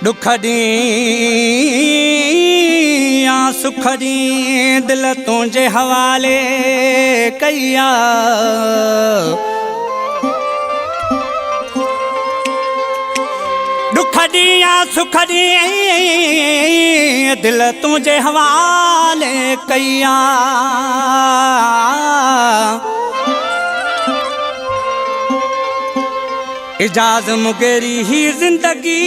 दुख दी या सुख दी दिल तुझे हवाले कया दुख दी या सुख दी दिल तुझे हवाले कया इजाज़ मुगेरी ही जिंदगी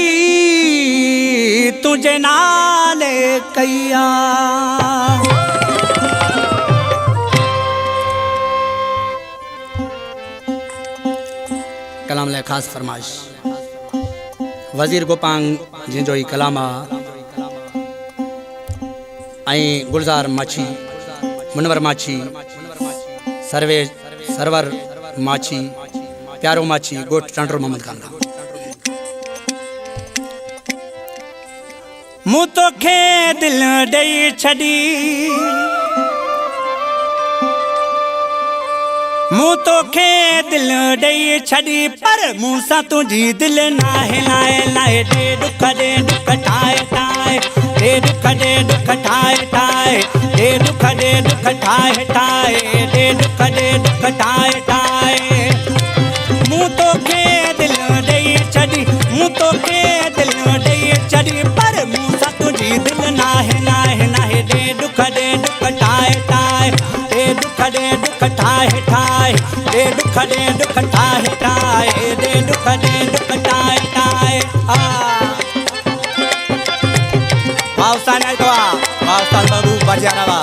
तुझे नाले कया कलाम ले खास फरमाइश वज़ीर गोपांग जिंजो ही कलाम आई गुलजार माछी मुनवर माछी सरवर माछी प्यारो माछी गोट चंड्रो मोहम्मद खान का मुँह तो खे दिल दई छड़ी मुँह तो खे दिल दई छड़ी पर मुँह सा तुझी दिल नाहे लाए लाए दे दुख ठाए ठाए दे दुख ठाए ठाए दे दुख ठाए ठाए दे दुख ठाए ठाए मुँह तो खे दिल दई छड़ी मुँह तो खे दिल दई छड़ी पर मुँह सा तुझी दिल नाहे नाहे नाहे दे दुख ठाए ठाए दे दुख ठाए ठाए दे दुख ठाए ठाए दे दुख ठाए ठाए पावसान आहे तो पावसान बाबू बाजारावा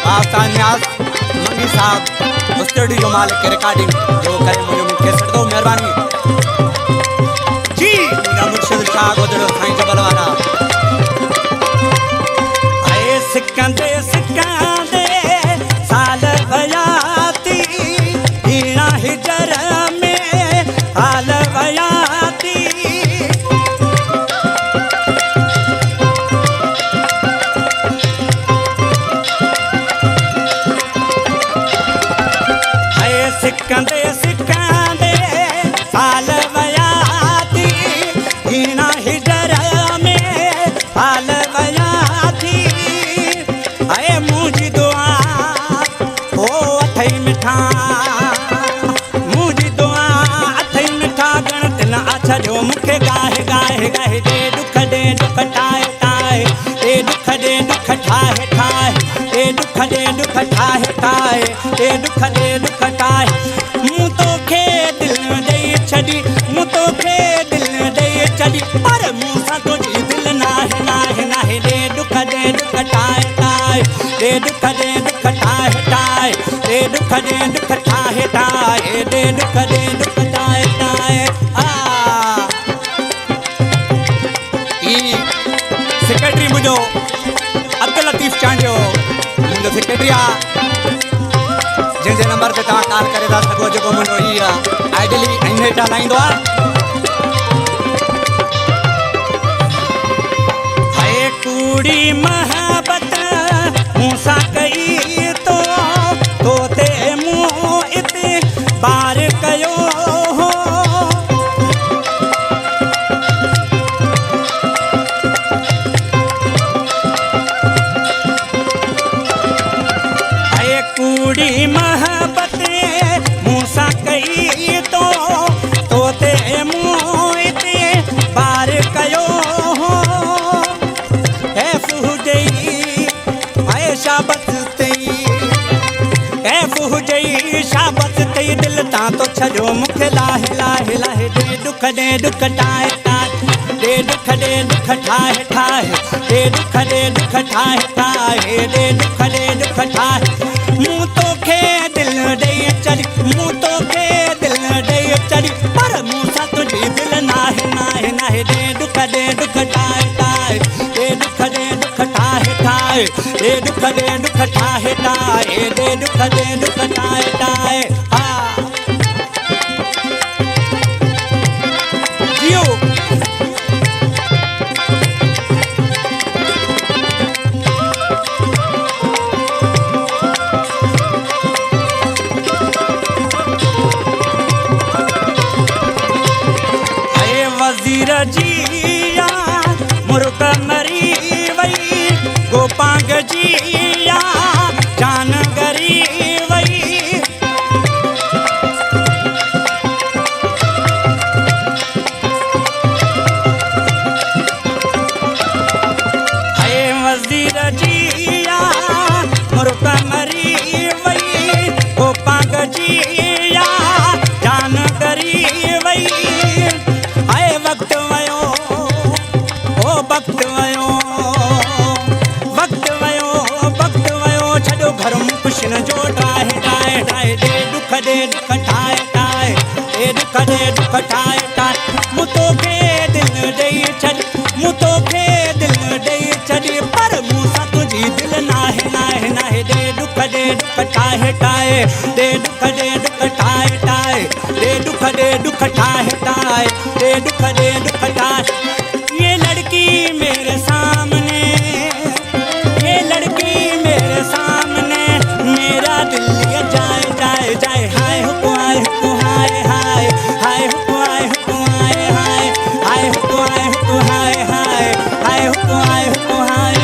पावसान न्यास मंगी साहब स्टडी जो मालिक रिकॉर्डिंग जो करे मुझे मुझे सर दो मेहरबानी जी मेरा मुर्शिद शाह गोदड़ो साईं जबलवाना आए सिकंदे साल बयाती हीरा हिजर में हाल बयाती आए सिकंदे साल बयाती हीरा हिजर में हाल बयाती आए मुझी दुआ हो अथई मिठा मुझी दुआ अथई मिठा गण दिन अच्छा जो मुखे गाहे गाहे गाहे दे दुख ठाए ठाए दे दुख ठाए ठाए दे दुख ठाए ठाए दे दुख ठाए मुँह तो खे दिल दई छड़ी मुँह तो खे दिल दई छड़ी पर मुँह सा तुझी दिल नाहे नाहे नाहे दे दुख ठाए ठाए दे दुख ठाए ठाए दे दुख ठाए ठाए दे दुख ठाए ठाए सेक्रेटरी मुझो अब्दुल लतीफ चांडियो मुझो सेक्रेटरी जिन नंबर पे तव्हां कॉल करे था सघो जेको मुंहिंजो हीअ आइडियली इनवेट हलाईंदो आहे हाय कूड़ी मोहब्बत मूंसां कई तो तोते मुंहुं इते बार कयो हो हाय कूड़ी मोहब्बत मूंसां कई तो तोते मुंहुं इते बार कयो हो शाबत तई दिल ता तो छजो मुखे लाहे लाहे लाहे दे दुख ठाए ठाए दे दुख ठाए ठाए दे दुख ठाए ठाए दे दुख ठाए मुँह तो खे दिल दई चढ़ी मुँह तो खे दिल दई चढ़ी पर मुँह सा तुझी दिल नाहे नाहे नाहे दे दुख ठाए ठाए दे दुख ठाए ठाए दे दुख ठाए ठाए दे दुख ठाए ठाए वज़ीर जिया मुर्क मरी वई गोपांग जिया जान गरी वई वज़ीर जिया मुर्क मरी वई गोपांग जिया जान करी वई आए वक्त वयो ओ वक्त वयो वक्त वयो वक्त वयो छॾो घर में कुछ न जो ठाहे ठाहे ठाहे दे दुख ठाहे ठाहे दे दुख ठाहे ठाहे मूं तोखे दिल ॾेई छॾ मूं तोखे दिल ॾेई छॾ पर मूंसां तुंहिंजी दिल नाहे नाहे नाहे दे दुख ठाहे ठाहे दे दुख ठाहे ठाहे दे दुख ठाहे ठाहे दे दुख ठाहे ये लड़की मेरे सामने ये लड़की मेरे सामने मेरा दिल ये जाए जाए जाए हाय हुक्म हाय हाय हाय हुक्म हाय हाय हाय हुक्म हाय हाय हाय हुक्म हाय